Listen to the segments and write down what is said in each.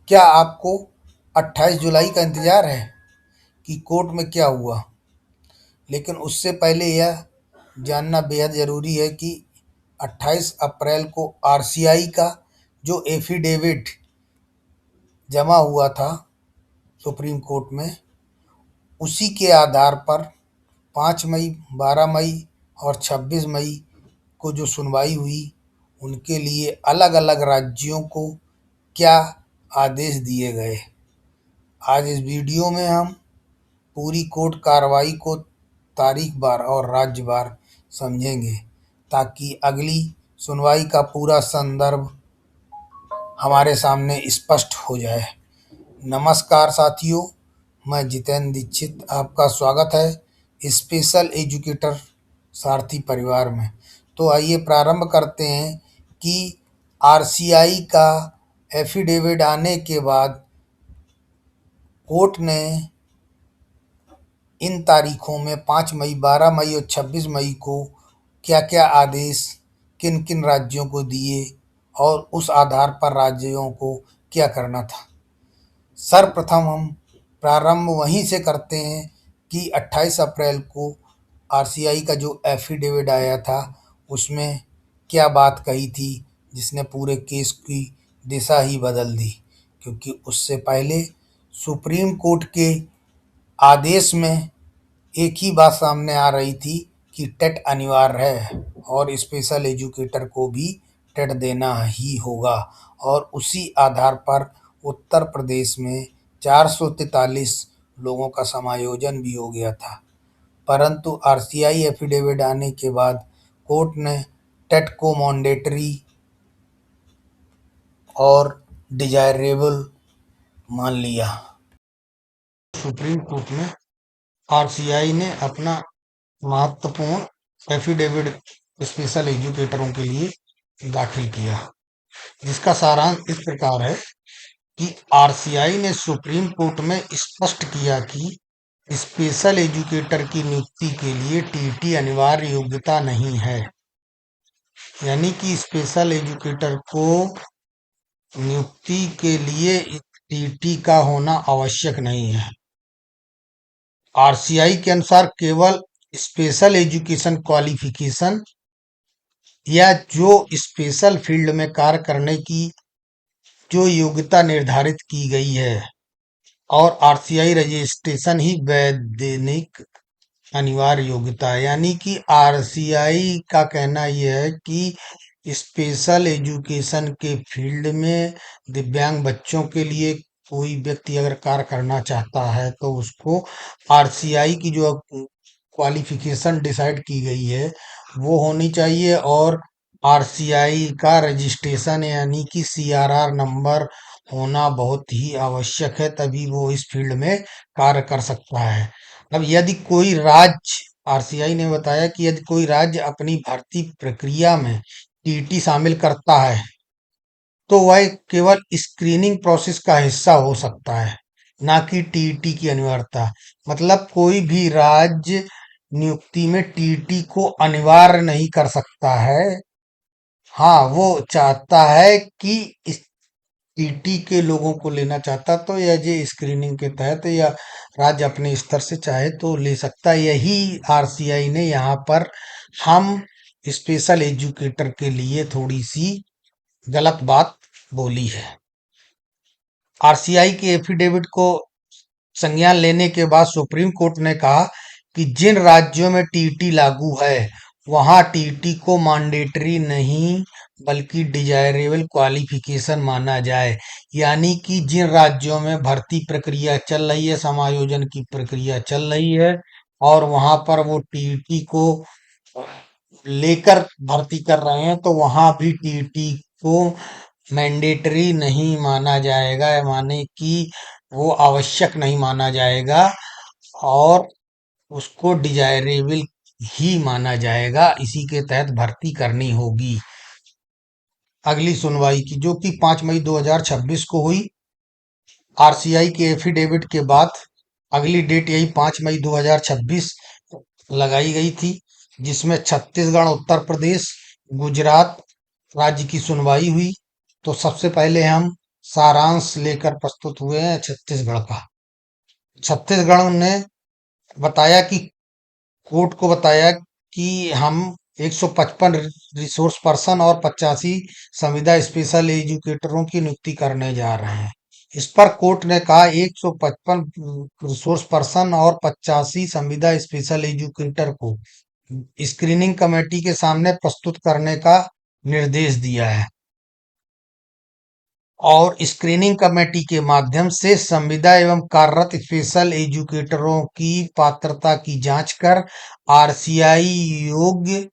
क्या आपको 28 जुलाई का इंतज़ार है कि कोर्ट में क्या हुआ? लेकिन उससे पहले यह जानना बेहद ज़रूरी है कि 28 अप्रैल को आरसीआई का जो एफिडेविट जमा हुआ था सुप्रीम कोर्ट में, उसी के आधार पर 5 मई, 12 मई और 26 मई को जो सुनवाई हुई, उनके लिए अलग-अलग राज्यों को क्या आदेश दिए गए। आज इस वीडियो में हम पूरी कोर्ट कार्रवाई को तारीखवार और राज्यवार समझेंगे, ताकि अगली सुनवाई का पूरा संदर्भ हमारे सामने स्पष्ट हो जाए। नमस्कार साथियों, मैं जितेंद्र दीक्षित, आपका स्वागत है स्पेशल एजुकेटर सारथी परिवार में। तो आइए प्रारंभ करते हैं कि आरसीआई का एफिडेविट आने के बाद कोर्ट ने इन तारीखों में 5 मई, 12 मई और 26 मई को क्या-क्या आदेश किन-किन राज्यों को दिए और उस आधार पर राज्यों को क्या करना था। सर्वप्रथम हम प्रारंभ वहीं से करते हैं कि 28 अप्रैल को आरसीआई का जो एफिडेविट आया था, उसमें क्या बात कही थी, जिसने पूरे केस की दिशा ही बदल दी। क्योंकि उससे पहले सुप्रीम कोर्ट के आदेश में एक ही बात सामने आ रही थी कि टेट अनिवार्य है और स्पेशल एजुकेटर को भी टेट देना ही होगा, और उसी आधार पर उत्तर प्रदेश में 443 लोगों का समायोजन भी हो गया था। परंतु आरसीआई एफिडेविट आने के बाद कोर्ट ने टेट को मैंडेटरी और डिजायरेबल मान लिया। सुप्रीम कोर्ट में आरसीआई ने अपना महत्वपूर्ण एफिडेविट स्पेशल एजुकेटरों के लिए दाखिल किया, जिसका सारांश इस प्रकार है कि आरसीआई ने सुप्रीम कोर्ट में स्पष्ट किया कि स्पेशल एजुकेटर की नियुक्ति के लिए टीटी अनिवार्य योग्यता नहीं है। यानी कि स्पेशल एजुकेटर को नियुक्ति के लिए टीटी का होना आवश्यक नहीं है। आरसीआई के अनुसार केवल स्पेशल एजुकेशन क्वालिफिकेशन या जो स्पेशल फील्ड में कार्य करने की जो योग्यता निर्धारित की गई है और आरसीआई रजिस्ट्रेशन ही वैधानिक अनिवार्य योग्यता है। यानी कि आरसीआई का कहना यह है कि स्पेशल एजुकेशन के फील्ड में दिव्यांग बच्चों के लिए कोई व्यक्ति अगर कार्य करना चाहता है तो उसको आरसीआई की जो क्वालिफिकेशन डिसाइड की गई है वो होनी चाहिए, और आरसीआई का रजिस्ट्रेशन यानी कि सीआरआर नंबर होना बहुत ही आवश्यक है, तभी वो इस फील्ड में कार्य कर सकता है। अब यदि कोई राज्य, आरसीआई ने बताया कि यदि कोई राज्य अपनी भर्ती प्रक्रिया में टीटी शामिल करता है तो वह केवल स्क्रीनिंग प्रोसेस का हिस्सा हो सकता है, ना कि टीटी की अनिवार्यता। मतलब कोई भी राज्य नियुक्ति में टीटी को अनिवार्य नहीं कर सकता है। हाँ, वो चाहता है कि इस टीटी के लोगों को लेना चाहता तो या जे स्क्रीनिंग के तहत या राज्य अपने स्तर से चाहे तो ले सकता है। यही आरसीआई ने यहाँ पर हम स्पेशल एजुकेटर के लिए थोड़ी सी गलत बात बोली है। आरसीआई के एफिडेविट को संज्ञान लेने के बाद सुप्रीम कोर्ट ने कहा कि जिन राज्यों में टीटी लागू है वहां टीटी को मैंडेटरी नहीं बल्कि डिजायरेबल क्वालिफिकेशन माना जाए। यानी कि जिन राज्यों में भर्ती प्रक्रिया चल रही है, समायोजन की प्रक्रिया चल रही है और वहां पर वो टीटी को लेकर भर्ती कर रहे हैं, तो वहां भी टीटी को मैंडेटरी नहीं माना जाएगा, माने कि वो आवश्यक नहीं माना जाएगा और उसको डिजायरेबल ही माना जाएगा। इसी के तहत भर्ती करनी होगी। अगली सुनवाई की जो कि 5 मई 2026 को हुई, आरसीआई के एफिडेविट के बाद अगली डेट यही 5 मई 2026 लगाई गई थी, जिसमें छत्तीसगढ़, उत्तर प्रदेश, गुजरात राज्य की सुनवाई हुई। तो सबसे पहले हम सारांश लेकर प्रस्तुत हुए हैं छत्तीसगढ़ का। छत्तीसगढ़ ने बताया कि कोर्ट को बताया कि हम 155 रिसोर्स पर्सन और 85 संविदा स्पेशल एजुकेटरों की नियुक्ति करने जा रहे हैं। इस पर कोर्ट ने कहा 155 रिसोर्स पर्सन और 85 संविदा स्पेशल एजुकेटर को स्क्रीनिंग कमेटी के सामने प्रस्तुत करने का निर्देश दिया है और स्क्रीनिंग कमेटी के माध्यम से संविदा एवं कार्यरत स्पेशल एजुकेटरों की पात्रता की जांच कर आरसीआई योग्य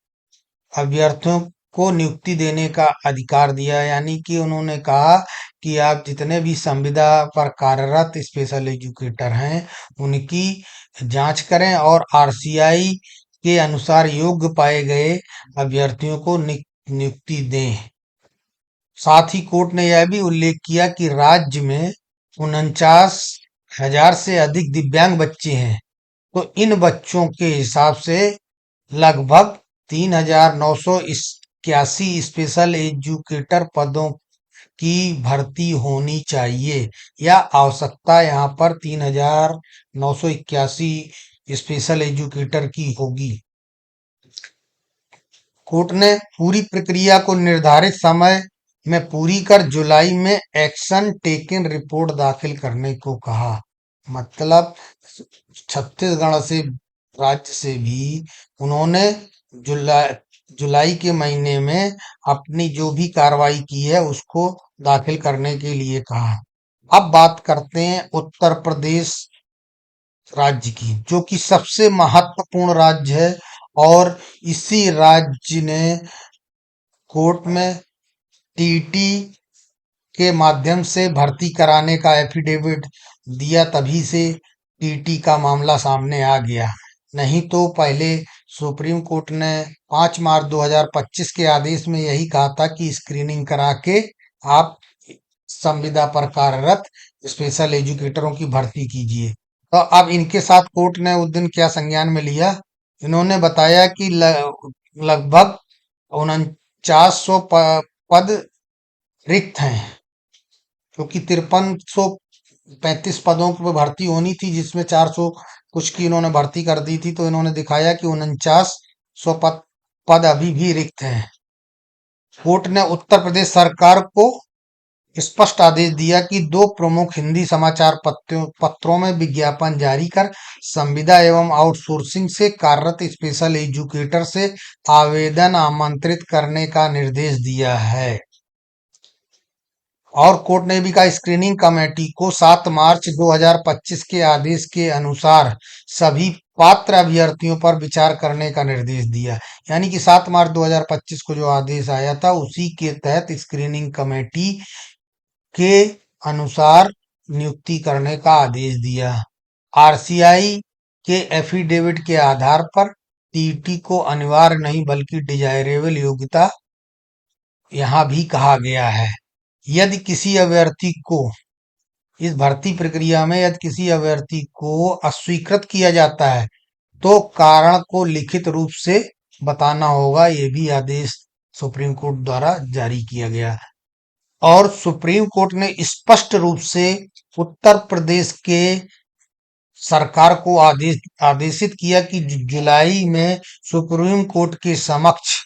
अभ्यर्थियों को नियुक्ति देने का अधिकार दिया। यानी कि उन्होंने कहा कि आप जितने भी संविदा पर कार्यरत स्पेशल एजुकेटर हैं उनकी जांच करें और आरसीआई के अनुसार योग्य पाए गए अभ्यर्थियों को नियुक्ति दें। साथ ही कोर्ट ने यह भी उल्लेख किया कि राज्य में 49,000 से अधिक दिव्यांग बच्चे हैं, तो इन बच्चों के हिसाब से लगभग 3,981 स्पेशल एजुकेटर पदों की भर्ती होनी चाहिए या आवश्यकता यहाँ पर 3,981 स्पेशल एजुकेटर की होगी। कोर्ट ने पूरी प्रक्रिया को निर्धारित समय में पूरी कर जुलाई में एक्शन टेकन रिपोर्ट दाखिल करने को कहा। मतलब छत्तीसगढ़ से राज्य से भी उन्होंने जुलाई जुलाई के महीने में अपनी जो भी कार्रवाई की है उसको दाखिल करने के लिए कहा। अब बात करते हैं उत्तर प्रदेश राज्य की, जो कि सबसे महत्वपूर्ण राज्य है और इसी राज्य ने कोर्ट में टीटी के माध्यम से भर्ती कराने का एफिडेविट दिया, तभी से टीटी का मामला सामने आ गया। नहीं तो पहले सुप्रीम कोर्ट ने 5 मार्च 2025 के आदेश में यही कहा था कि स्क्रीनिंग करा के आप संविदा पर कार्यरत स्पेशल एजुकेटरों की भर्ती कीजिए। तो अब इनके साथ कोर्ट ने उस दिन क्या संज्ञान में लिया, इन्होंने बताया कि लगभग 4900 पद रिक्त हैं, क्योंकि 5335 पदों पर भर्ती होनी थी, जिसमें 400 कुछ की इन्होंने भर्ती कर दी थी। तो इन्होंने दिखाया कि 4900 पद अभी भी रिक्त हैं। कोर्ट ने उत्तर प्रदेश सरकार को स्पष्ट आदेश दिया कि दो प्रमुख हिंदी समाचार पत्रों में विज्ञापन जारी कर संविदा एवं आउटसोर्सिंग से कार्यरत स्पेशल एजुकेटर से आवेदन आमंत्रित करने का निर्देश दिया है। और कोर्ट ने भी कहा स्क्रीनिंग कमेटी को 7 मार्च 2025 के आदेश के अनुसार सभी पात्र अभ्यर्थियों पर विचार करने का निर्देश दिया। यानी कि 7 मार्च 2025 को जो आदेश आया था उसी के तहत स्क्रीनिंग कमेटी के अनुसार नियुक्ति करने का आदेश दिया। आरसीआई के एफिडेविट के आधार पर टीटी को अनिवार्य नहीं बल्कि डिजायरेबल योग्यता यहाँ भी कहा गया है। यदि किसी अभ्यर्थी को इस भर्ती प्रक्रिया में यदि किसी अभ्यर्थी को अस्वीकृत किया जाता है तो कारण को लिखित रूप से बताना होगा। ये भी आदेश सुप्रीम कोर्ट द्वारा जारी किया गया और सुप्रीम कोर्ट ने स्पष्ट रूप से उत्तर प्रदेश के सरकार को आदेशित किया कि जुलाई में सुप्रीम कोर्ट के समक्ष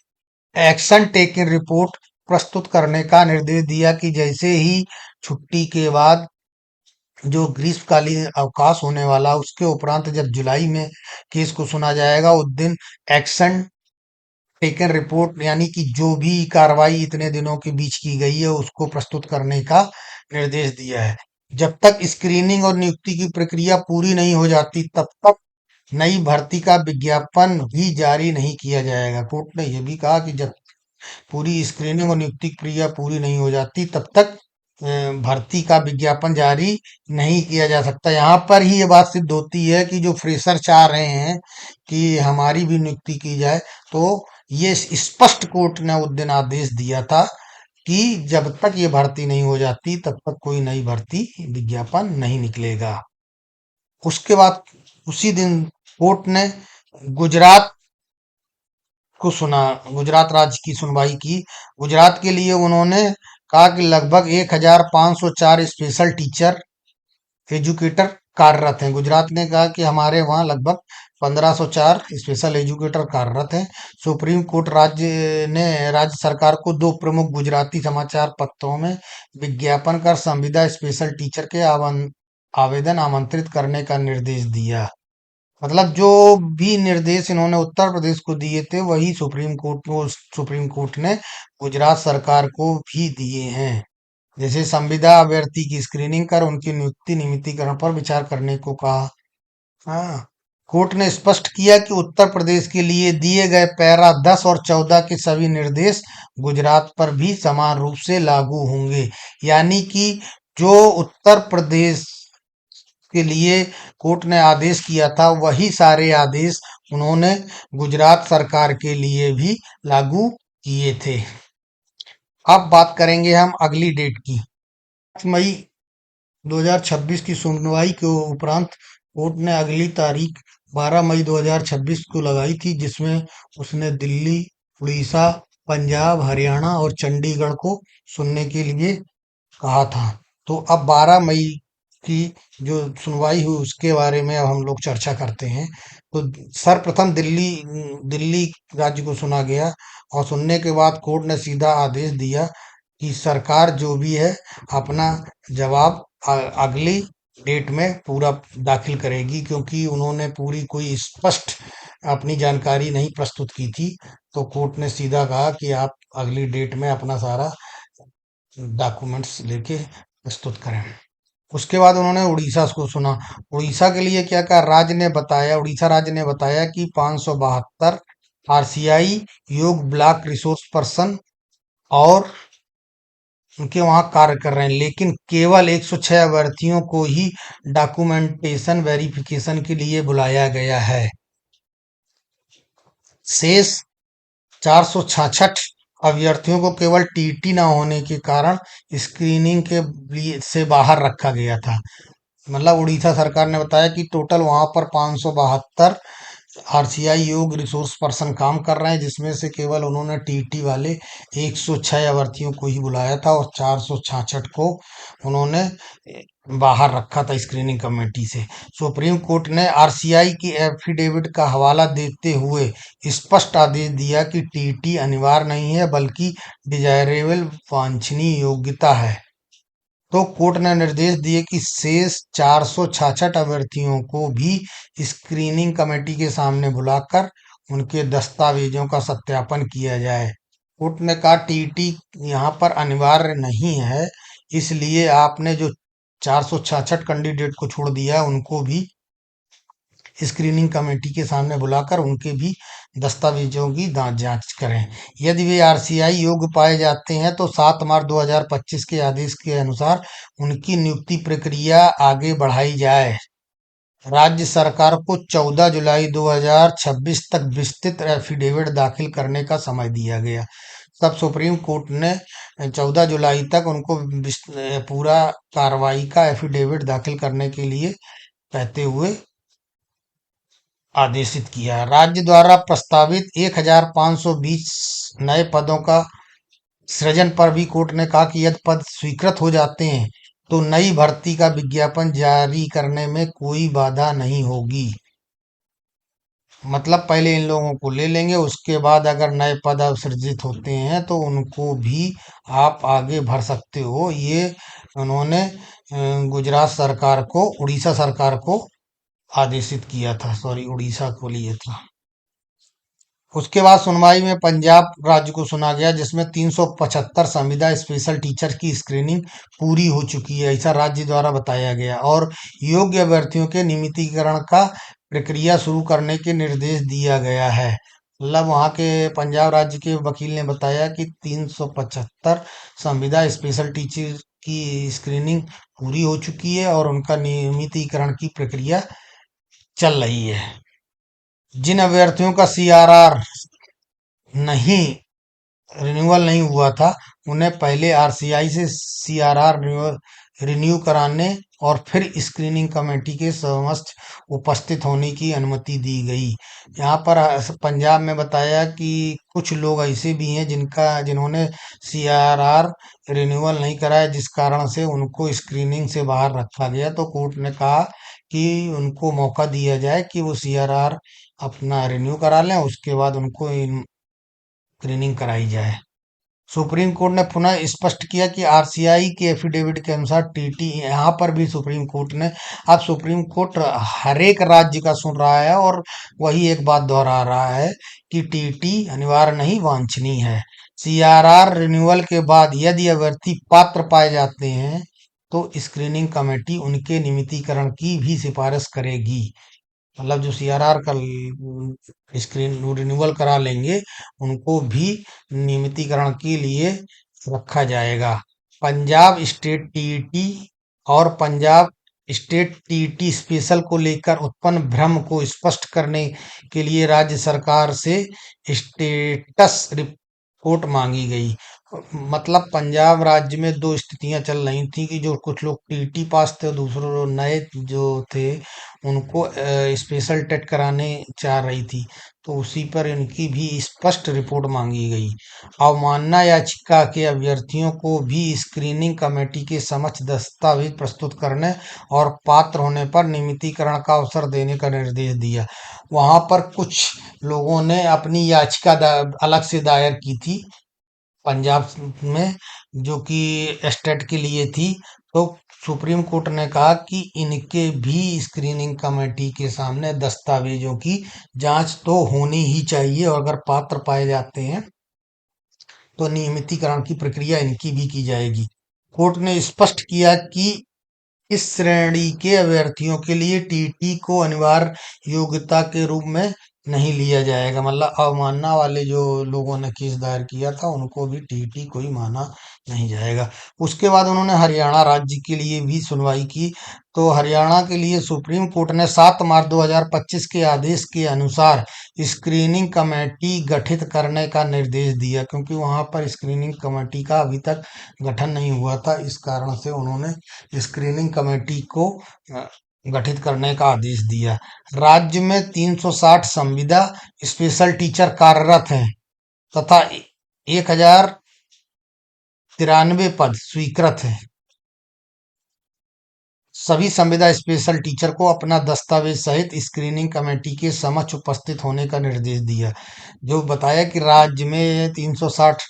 एक्शन टेकन रिपोर्ट प्रस्तुत करने का निर्देश दिया कि जैसे ही छुट्टी के बाद जो ग्रीष्मकालीन अवकाश होने वाला उसके उपरांत जब जुलाई में केस को सुना जाएगा उस दिन एक्शन टेकन रिपोर्ट यानी कि जो भी कार्रवाई इतने दिनों के बीच की गई है उसको प्रस्तुत करने का निर्देश दिया है। जब तक स्क्रीनिंग और नियुक्ति की प्रक्रिया पूरी नहीं हो जाती तब तक नई भर्ती का विज्ञापन भी जारी नहीं किया जाएगा। कोर्ट ने यह भी कहा कि जब पूरी स्क्रीनिंग और नियुक्ति की प्रक्रिया पूरी नहीं हो जाती तब तक भर्ती का विज्ञापन जारी नहीं किया जा सकता। यहाँ पर ही ये बात सिद्ध होती है कि जो फ्रेशर चाह रहे हैं कि हमारी भी नियुक्ति की जाए, तो ये स्पष्ट कोर्ट ने उस दिन आदेश दिया था कि जब तक ये भर्ती नहीं हो जाती तब तक कोई नई भर्ती विज्ञापन नहीं निकलेगा। उसके बाद उसी दिन कोर्ट ने गुजरात को सुना, गुजरात राज्य की सुनवाई की। गुजरात के लिए उन्होंने कहा कि लगभग 1504 स्पेशल टीचर एजुकेटर कार्यरत हैं। गुजरात ने कहा कि हमारे वहाँ लगभग 1504 स्पेशल एजुकेटर कार्यरत हैं। सुप्रीम कोर्ट राज्य सरकार को दो प्रमुख गुजराती समाचार पत्रों में विज्ञापन कर संविदा स्पेशल टीचर के आवेदन आमंत्रित करने का निर्देश दिया। मतलब जो भी निर्देश इन्होंने उत्तर प्रदेश को दिए थे वही सुप्रीम कोर्ट ने गुजरात सरकार को भी दिए हैं। जैसे संविदा अभ्यर्थी की स्क्रीनिंग कर उनकी नियुक्ति नियमितीकरण पर विचार करने को कहा। हाँ, कोर्ट ने स्पष्ट किया कि उत्तर प्रदेश के लिए दिए गए पैरा 10 और 14 के सभी निर्देश गुजरात पर भी समान रूप से लागू होंगे। यानी कि जो उत्तर प्रदेश के लिए कोर्ट ने आदेश किया था वही सारे आदेश उन्होंने गुजरात सरकार के लिए भी लागू किए थे। अब बात करेंगे हम अगली डेट की। 5 मई 2026 की सुनवाई के उपरांत कोर्ट ने अगली तारीख 12 मई 2026 को लगाई थी, जिसमें उसने दिल्ली, उड़ीसा, पंजाब, हरियाणा और चंडीगढ़ को सुनने के लिए कहा था। तो अब 12 मई की जो सुनवाई हुई उसके बारे में अब हम लोग चर्चा करते हैं। तो सर्वप्रथम दिल्ली राज्य को सुना गया और सुनने के बाद कोर्ट ने सीधा आदेश दिया कि सरकार जो भी है अपना जवाब अगली डेट में पूरा दाखिल करेगी, क्योंकि उन्होंने पूरी कोई स्पष्ट अपनी जानकारी नहीं प्रस्तुत की थी। तो कोर्ट ने सीधा कहा कि आप अगली डेट में अपना सारा डॉक्यूमेंट्स लेके प्रस्तुत करें। उसके बाद उन्होंने उड़ीसा को सुना। उड़ीसा के लिए क्या कहा, उड़ीसा राज्य ने बताया कि 572 आरसीआई योग ब्लॉक रिसोर्स पर्सन और उनके वहां कार्य कर रहे हैं, लेकिन केवल 106 अभ्यर्थियों को ही डॉक्यूमेंटेशन वेरिफिकेशन के लिए बुलाया गया है। शेष 466 अभ्यर्थियों को केवल टीटी न होने के कारण स्क्रीनिंग के से बाहर रखा गया था। मतलब उड़ीसा सरकार ने बताया कि टोटल वहां पर 572 आरसीआई योग रिसोर्स पर्सन काम कर रहे हैं, जिसमें से केवल उन्होंने टीटी वाले 106 अभ्यर्थियों को ही बुलाया था और 466 को उन्होंने बाहर रखा था स्क्रीनिंग कमेटी से। सुप्रीम कोर्ट ने आरसीआई की एफिडेविट का हवाला देते हुए स्पष्ट आदेश दिया कि टीटी अनिवार्य नहीं है, बल्कि डिजायरेबल वांछनीय योग्यता है। तो कोर्ट ने निर्देश दिए कि शेष 466 अभ्यर्थियों को भी स्क्रीनिंग कमेटी के सामने बुलाकर उनके दस्तावेजों का सत्यापन किया जाए। कोर्ट ने कहा टीटी यहाँ पर अनिवार्य नहीं है, इसलिए आपने जो 466 कैंडिडेट को छोड़ दिया है उनको भी स्क्रीनिंग कमेटी के सामने बुलाकर उनके भी दस्तावेजों की जांच करें। यदि वे आरसीआई योग्य पाए जाते हैं तो 7 मार्च 2025 के आदेश के अनुसार उनकी नियुक्ति प्रक्रिया आगे बढ़ाई जाए। राज्य सरकार को 14 जुलाई 2026 तक विस्तृत एफिडेविट दाखिल करने का समय दिया गया। तब सुप्रीम कोर्ट ने 14 जुलाई तक उनको पूरा कार्रवाई का एफिडेविट दाखिल करने के लिए कहते हुए आदेशित किया। राज्य द्वारा प्रस्तावित 1520 नए पदों का सृजन पर भी कोर्ट ने कहा कि यदि पद स्वीकृत हो जाते हैं तो नई भर्ती का विज्ञापन जारी करने में कोई बाधा नहीं होगी। मतलब पहले इन लोगों को ले लेंगे, उसके बाद अगर नए पद सृजित होते हैं तो उनको भी आप आगे भर सकते हो। ये उन्होंने गुजरात सरकार को, उड़ीसा सरकार को आदेशित किया था। सॉरी, उड़ीसा को लिए था। उसके बाद सुनवाई में पंजाब राज्य को सुना गया, जिसमें 375 संविदा स्पेशल टीचर की स्क्रीनिंग पूरी हो चुकी है, ऐसा राज्य द्वारा बताया गया, और योग्य अभ्यर्थियों के नियमितीकरण का प्रक्रिया शुरू करने के निर्देश दिया गया है। मतलब वहां के पंजाब राज्य के वकील ने बताया कि 375 संविदा स्पेशल टीचर की स्क्रीनिंग पूरी हो चुकी है और उनका नियमितीकरण की प्रक्रिया चल रही है। जिन अभ्यर्थियों का सीआरआर नहीं रिन्यूअल नहीं हुआ था उन्हें पहले आरसीआई से सीआरआर रिन्यू कराने और फिर स्क्रीनिंग कमेटी के समक्ष उपस्थित होने की अनुमति दी गई। यहाँ पर पंजाब में बताया कि कुछ लोग ऐसे भी हैं जिन्होंने सीआरआर रिन्यूअल नहीं कराया, जिस कारण से उनको स्क्रीनिंग से बाहर रखा गया। तो कोर्ट ने कहा कि उनको मौका दिया जाए कि वो सीआरआर अपना रिन्यू करा लें, उसके बाद उनको स्क्रीनिंग कराई जाए। सुप्रीम कोर्ट ने पुनः स्पष्ट किया कि आरसीआई के एफिडेविट के अनुसार टीटी, यहाँ पर भी सुप्रीम कोर्ट ने, अब सुप्रीम कोर्ट हर एक राज्य का सुन रहा है और वही एक बात दोहरा रहा है कि टीटी अनिवार्य नहीं, वांछनीय है। सीआरआर रिन्यूअल के बाद यदि अभ्यर्थी पात्र पाए जाते हैं तो स्क्रीनिंग कमेटी उनके नियमितीकरण की भी सिफारिश करेगी। मतलब जो सीआरआर का स्क्रीन रिन्यूअल करा लेंगे, उनको भी नियमितीकरण के लिए रखा जाएगा। पंजाब स्टेट टीईटी और पंजाब स्टेट टीईटी स्पेशल को लेकर उत्पन्न भ्रम को स्पष्ट करने के लिए राज्य सरकार से स्टेटस रिपोर्ट मांगी गई। मतलब पंजाब राज्य में दो स्थितियां चल रही थी कि जो कुछ लोग टीटी पास थे, दूसरे नए जो थे उनको स्पेशल टेट कराने चाह रही थी। तो उसी पर इनकी भी स्पष्ट रिपोर्ट मांगी गई। अवमानना याचिका के अभ्यर्थियों को भी स्क्रीनिंग कमेटी के समक्ष दस्तावेज प्रस्तुत करने और पात्र होने पर नियमितीकरण का अवसर देने का निर्देश दिया। वहां पर कुछ लोगों ने अपनी याचिका अलग से दायर की थी पंजाब में, जो कि स्टेट के लिए थी। तो सुप्रीम कोर्ट ने कहा कि इनके भी स्क्रीनिंग कमेटी के सामने दस्तावेजों की जांच तो होनी ही चाहिए, और अगर पात्र पाए जाते हैं तो नियमितीकरण की प्रक्रिया इनकी भी की जाएगी। कोर्ट ने स्पष्ट किया कि इस श्रेणी के अभ्यर्थियों के लिए टीटी को अनिवार्य योग्यता के रूप में नहीं लिया जाएगा। मतलब अवमानना वाले जो लोगों ने केस दायर किया था उनको भी टीटी को ही माना नहीं जाएगा। उसके बाद उन्होंने हरियाणा राज्य के लिए भी सुनवाई की। तो हरियाणा के लिए सुप्रीम कोर्ट ने 7 मार्च 2025 के आदेश के अनुसार स्क्रीनिंग कमेटी गठित करने का निर्देश दिया, क्योंकि वहां पर स्क्रीनिंग कमेटी का अभी तक गठन नहीं हुआ था। इस कारण से उन्होंने स्क्रीनिंग कमेटी को गठित करने का आदेश दिया। राज्य में 360 संविदा स्पेशल टीचर कार्यरत हैं तथा 1093 पद स्वीकृत हैं। सभी संविदा स्पेशल टीचर को अपना दस्तावेज सहित स्क्रीनिंग कमेटी के समक्ष उपस्थित होने का निर्देश दिया। जो बताया कि राज्य में 360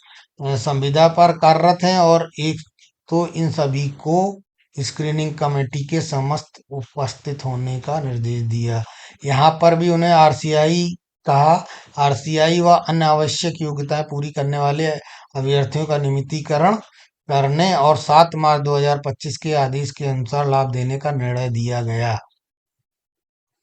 संविदा पर कार्यरत हैं और एक, तो इन सभी को स्क्रीनिंग कमेटी के समस्त उपस्थित होने का निर्देश दिया। यहाँ पर भी उन्हें आरसीआई कहा। आरसीआई व अन्य आवश्यक योग्यताएं पूरी करने वाले अभ्यर्थियों का नियमितीकरण करने और 7 मार्च 2025 के आदेश के अनुसार लाभ देने का निर्णय दिया गया।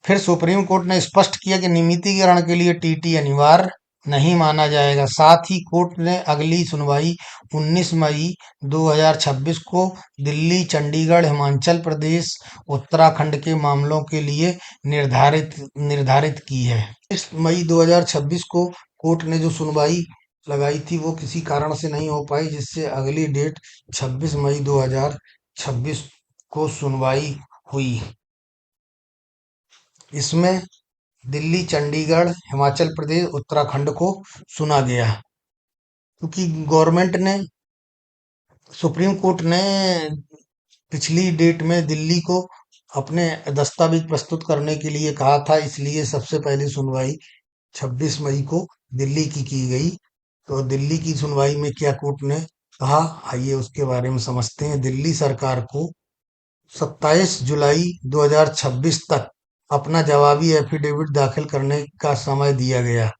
फिर सुप्रीम कोर्ट ने स्पष्ट किया कि नियमितीकरण के लिए टीटी अनिवार्य नहीं माना जाएगा। साथ ही कोर्ट ने अगली सुनवाई 19 मई 2026 को दिल्ली, चंडीगढ़, हिमाचल प्रदेश, उत्तराखंड के मामलों के लिए निर्धारित निर्धारित की है। 20 मई 2026 को कोर्ट ने जो सुनवाई लगाई थी वो किसी कारण से नहीं हो पाई, जिससे अगली डेट 26 मई 2026 को सुनवाई हुई। इसमें दिल्ली, चंडीगढ़, हिमाचल प्रदेश, उत्तराखंड को सुना गया, क्योंकि गवर्नमेंट ने, सुप्रीम कोर्ट ने पिछली डेट में दिल्ली को अपने दस्तावेज प्रस्तुत करने के लिए कहा था, इसलिए सबसे पहले सुनवाई 26 मई को दिल्ली की गई। तो दिल्ली की सुनवाई में क्या कोर्ट ने कहा, आइए उसके बारे में समझते हैं। दिल्ली सरकार को 27 जुलाई 2026 तक अपना जवाबी एफिडेविट दाखिल करने का समय दिया गया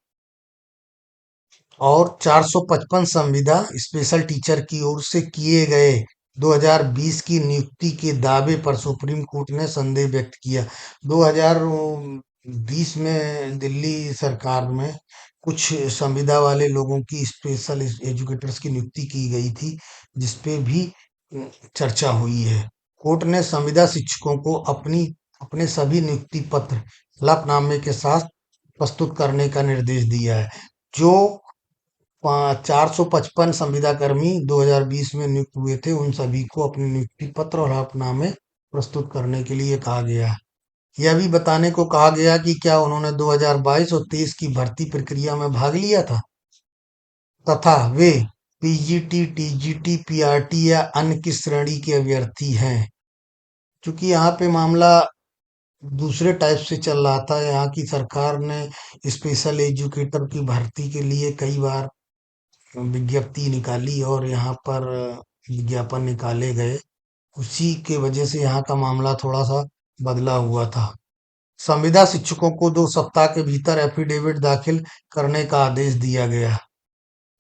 और 455 संविदा स्पेशल टीचर की ओर से किए गए 2020 की नियुक्ति के दावे पर सुप्रीम कोर्ट ने संदेह व्यक्त किया। 2020 में दिल्ली सरकार में कुछ संविदा वाले लोगों की स्पेशल एजुकेटर्स की नियुक्ति की गई थी, जिसपे भी चर्चा हुई है। कोर्ट ने संविदा शिक्षकों को अपने सभी नियुक्ति पत्र हलफनामे के साथ प्रस्तुत करने का निर्देश दिया है। जो 455 संविदा कर्मी 2020 में नियुक्त हुए थे। उन सभी को अपने नियुक्ति पत्र और हलफनामे प्रस्तुत करने के लिए कहा गया। यह भी बताने को कहा गया कि क्या उन्होंने 2022 और 23 की भर्ती प्रक्रिया में भाग लिया था तथा वे पीजीटी, टीजीटी, पीआरटी या अन्य किस श्रेणी के अभ्यर्थी हैं। क्योंकि यहाँ पे मामला दूसरे टाइप से चल रहा था। यहाँ की सरकार ने स्पेशल एजुकेटर की भर्ती के लिए कई बार विज्ञप्ति निकाली और यहाँ पर विज्ञापन निकाले गए। उसी के वजह से यहाँ का मामला थोड़ा सा बदला हुआ था। संविदा शिक्षकों को 2 सप्ताह के भीतर एफिडेविट दाखिल करने का आदेश दिया गया।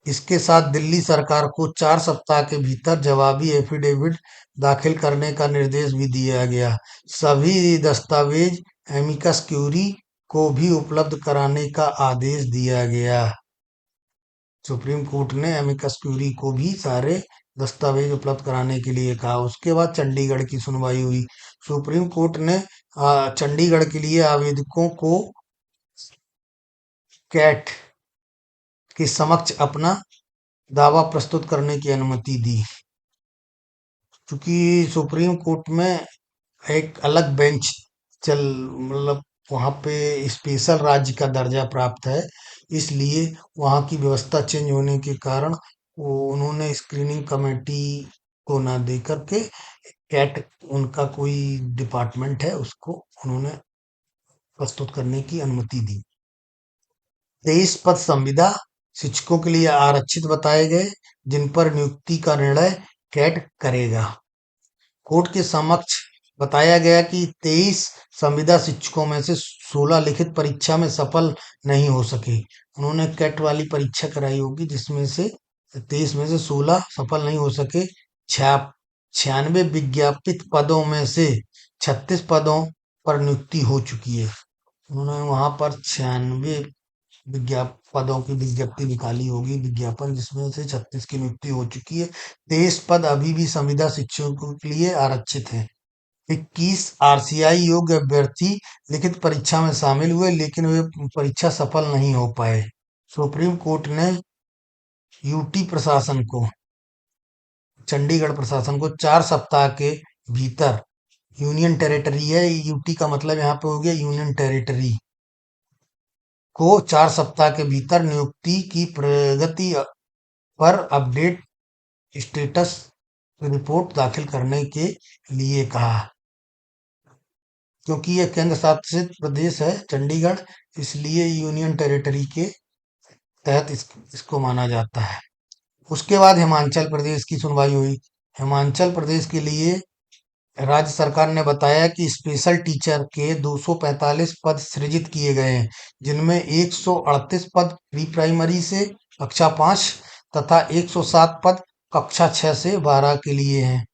इसके साथ दिल्ली सरकार को 4 सप्ताह के भीतर जवाबी एफिडेविट दाखिल करने का निर्देश भी दिया गया। सभी दस्तावेज एमिकस क्यूरी को भी उपलब्ध कराने का आदेश दिया गया। सुप्रीम कोर्ट ने एमिकस क्यूरी को भी सारे दस्तावेज उपलब्ध कराने के लिए कहा। उसके बाद चंडीगढ़ की सुनवाई हुई। सुप्रीम कोर्ट ने चंडीगढ़ के लिए आवेदकों को कैट के समक्ष अपना दावा प्रस्तुत करने की अनुमति दी। क्योंकि सुप्रीम कोर्ट में एक अलग बेंच चल मतलब वहाँ पे स्पेशल राज्य का दर्जा प्राप्त है, इसलिए वहाँ की व्यवस्था चेंज होने के कारण वो उन्होंने स्क्रीनिंग कमेटी को ना दे करके कैट उनका कोई डिपार्टमेंट है उसको उन्होंने प्रस्तुत करने की अनुमति दी। 23 पद संविदा शिक्षकों के लिए आरक्षित बताए गए, जिन पर नियुक्ति का निर्णय कैट करेगा। कोर्ट के समक्ष बताया गया कि 23 संविदा शिक्षकों में से 16 लिखित परीक्षा में सफल नहीं हो सके। उन्होंने कैट वाली परीक्षा कराई होगी जिसमें से 23 में से 16 सफल नहीं हो सके। 96 विज्ञापित पदों में से 36 पदों पर नियुक्ति हो चुकी है। उन्होंने वहां पर 96 पदों की विज्ञप्ति निकाली होगी, विज्ञापन, जिसमें से 36 की नियुक्ति हो चुकी है। 23 पद अभी भी संविदा शिक्षकों के लिए आरक्षित हैं। 21 आरसीआई योग्य अभ्यर्थी लिखित परीक्षा में शामिल हुए लेकिन वे परीक्षा सफल नहीं हो पाए। सुप्रीम कोर्ट ने यूटी प्रशासन को चंडीगढ़ प्रशासन को 4 सप्ताह के भीतर यूनियन टेरिटरी है, यूटी का मतलब यहाँ पे हो गया यूनियन टेरिटरी, को 4 सप्ताह के भीतर नियुक्ति की प्रगति पर अपडेट स्टेटस रिपोर्ट दाखिल करने के लिए कहा। क्योंकि यह केंद्र शासित प्रदेश है चंडीगढ़, इसलिए यूनियन टेरिटरी के तहत इसको माना जाता है। उसके बाद हिमाचल प्रदेश की सुनवाई हुई। हिमाचल प्रदेश के लिए राज्य सरकार ने बताया कि स्पेशल टीचर के 245 पद सृजित किए गए हैं, जिनमें 138 पद प्री प्राइमरी से कक्षा 5 तथा 107 पद कक्षा 6 से 12 के लिए हैं।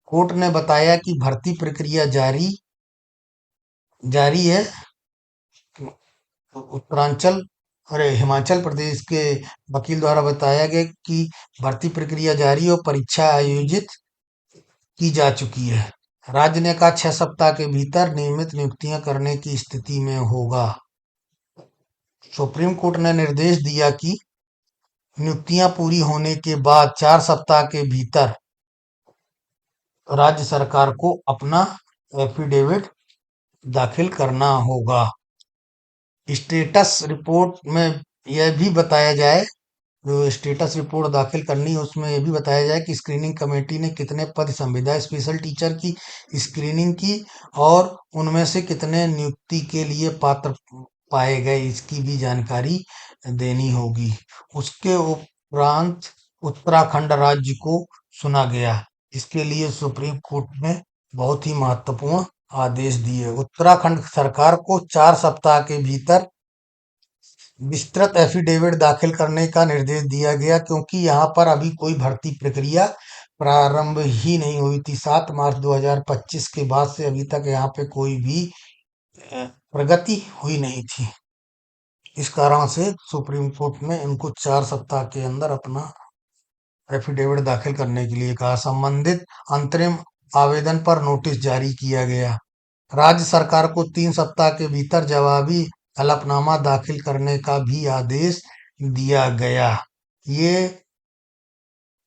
कोर्ट ने बताया कि भर्ती प्रक्रिया जारी है। उत्तरांचल अरे हिमाचल प्रदेश के वकील द्वारा बताया गया कि भर्ती प्रक्रिया जारी और परीक्षा आयोजित की जा चुकी है। राज्य ने कहा 6 सप्ताह के भीतर नियमित नियुक्तियां करने की स्थिति में होगा। सुप्रीम कोर्ट ने निर्देश दिया कि नियुक्तियां पूरी होने के बाद 4 सप्ताह के भीतर राज्य सरकार को अपना एफिडेविट दाखिल करना होगा। स्टेटस रिपोर्ट में यह भी बताया जाए, जो स्टेटस रिपोर्ट दाखिल करनी है उसमें यह भी बताया जाए कि स्क्रीनिंग कमेटी ने कितने पद संविदा स्पेशल टीचर की स्क्रीनिंग की और उनमें से कितने नियुक्ति के लिए पात्र पाए गए, इसकी भी जानकारी देनी होगी। उसके उपरांत उत्तराखंड राज्य को सुना गया। इसके लिए सुप्रीम कोर्ट ने बहुत ही महत्वपूर्ण आदेश दिए। उत्तराखंड सरकार को 4 सप्ताह के भीतर विस्तृत एफिडेविट दाखिल करने का निर्देश दिया गया, क्योंकि यहाँ पर अभी कोई भर्ती प्रक्रिया प्रारंभ ही नहीं हुई थी। 7 मार्च 2025 के बाद से अभी तक यहाँ पे कोई भी प्रगति हुई नहीं थी। इस कारण से सुप्रीम कोर्ट ने इनको 4 सप्ताह के अंदर अपना एफिडेविट दाखिल करने के लिए कहा। संबंधित अंतरिम आवेदन पर नोटिस जारी किया गया। राज्य सरकार को 3 सप्ताह के भीतर जवाबी हलफनामा दाखिल करने का भी आदेश दिया गया। ये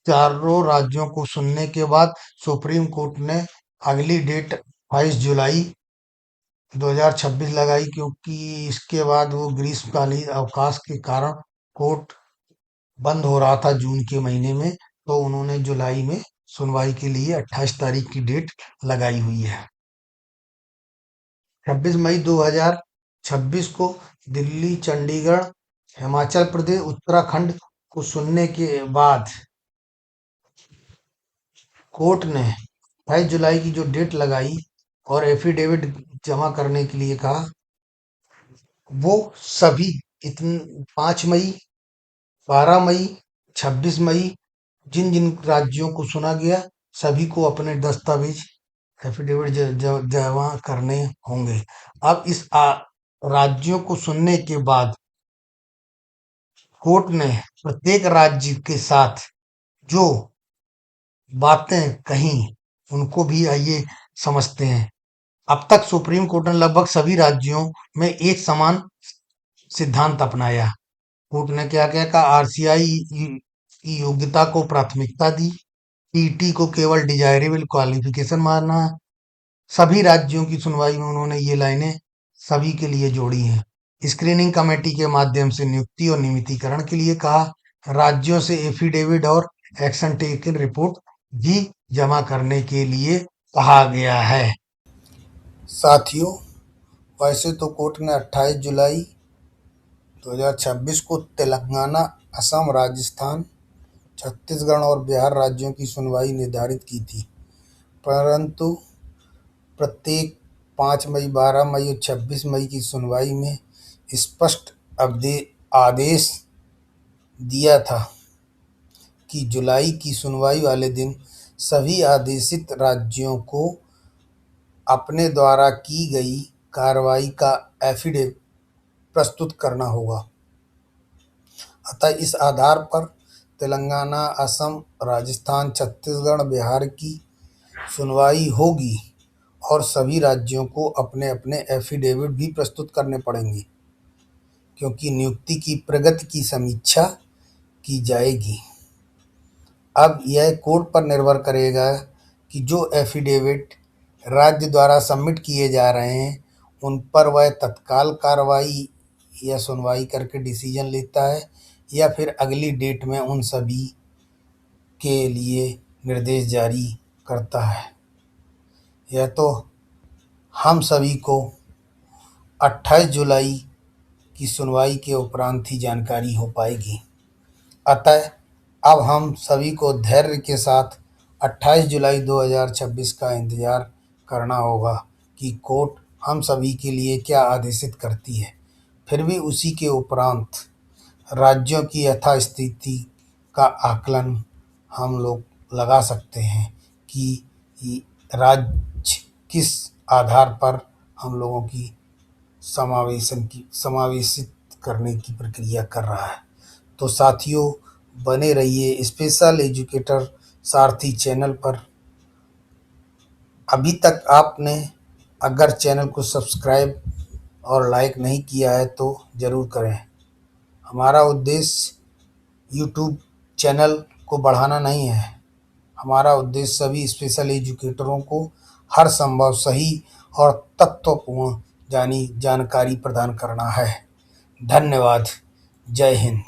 चारों राज्यों को सुनने के बाद सुप्रीम कोर्ट ने अगली डेट 22 जुलाई 2026 लगाई, क्योंकि इसके बाद वो ग्रीष्मकालीन अवकाश के कारण कोर्ट बंद हो रहा था जून के महीने में, तो उन्होंने जुलाई में सुनवाई के लिए 28 तारीख की डेट लगाई हुई है। 26 मई 2026 को दिल्ली, चंडीगढ़, हिमाचल प्रदेश, उत्तराखंड को सुनने के बाद कोर्ट ने 22 जुलाई की जो डेट लगाई और एफिडेविट जमा करने के लिए कहा, वो सभी इतन 5 मई, 12 मई, 26 मई, जिन जिन राज्यों को सुना गया सभी को अपने दस्तावेज एफिडेविट जमा करने होंगे। अब इस राज्यों को सुनने के बाद कोर्ट ने प्रत्येक राज्य के साथ जो बातें कहीं उनको भी आइए समझते हैं। अब तक सुप्रीम कोर्ट ने लगभग सभी राज्यों में एक समान सिद्धांत अपनाया। कोर्ट ने क्या क्या कहा, आरसीआई की योग्यता को प्राथमिकता दी, टीटी को केवल डिजायरेबल क्वालिफिकेशन माना। सभी राज्यों की सुनवाई में उन्होंने ये लाइनें सभी के लिए जोड़ी हैं। स्क्रीनिंग कमेटी के माध्यम से नियुक्ति और नियमितीकरण के लिए कहा, राज्यों से एफिडेविट और एक्शन टेकन रिपोर्ट भी जमा करने के लिए कहा गया है। साथियों, वैसे तो कोर्ट ने 28 जुलाई 2026 को तेलंगाना, असम, राजस्थान, छत्तीसगढ़ और बिहार राज्यों की सुनवाई निर्धारित की थी, परंतु प्रत्येक 5 मई, 12 मई और 26 मई की सुनवाई में स्पष्ट आदेश दिया था कि जुलाई की सुनवाई वाले दिन सभी आदेशित राज्यों को अपने द्वारा की गई कार्रवाई का एफिडेविट प्रस्तुत करना होगा। अतः इस आधार पर तेलंगाना, असम, राजस्थान, छत्तीसगढ़, बिहार की सुनवाई होगी और सभी राज्यों को अपने अपने एफिडेविट भी प्रस्तुत करने पड़ेंगे, क्योंकि नियुक्ति की प्रगति की समीक्षा की जाएगी। अब यह कोर्ट पर निर्भर करेगा कि जो एफिडेविट राज्य द्वारा सबमिट किए जा रहे हैं उन पर वह तत्काल कार्रवाई या सुनवाई करके डिसीजन लेता है या फिर अगली डेट में उन सभी के लिए निर्देश जारी करता है। यह तो हम सभी को 28 जुलाई की सुनवाई के उपरांत ही जानकारी हो पाएगी। अतः अब हम सभी को धैर्य के साथ 28 जुलाई 2026 का इंतज़ार करना होगा कि कोर्ट हम सभी के लिए क्या आदेशित करती है। फिर भी उसी के उपरांत राज्यों की यथास्थिति का आकलन हम लोग लगा सकते हैं कि राज्य किस आधार पर हम लोगों की समावेशित करने की प्रक्रिया कर रहा है। तो साथियों, बने रहिए स्पेशल एजुकेटर सारथी चैनल पर। अभी तक आपने अगर चैनल को सब्सक्राइब और लाइक नहीं किया है तो ज़रूर करें। हमारा उद्देश्य यूट्यूब चैनल को बढ़ाना नहीं है, हमारा उद्देश्य सभी स्पेशल एजुकेटरों को हर संभव सही और तथ्यपूर्ण जानकारी प्रदान करना है। धन्यवाद। जय हिंद।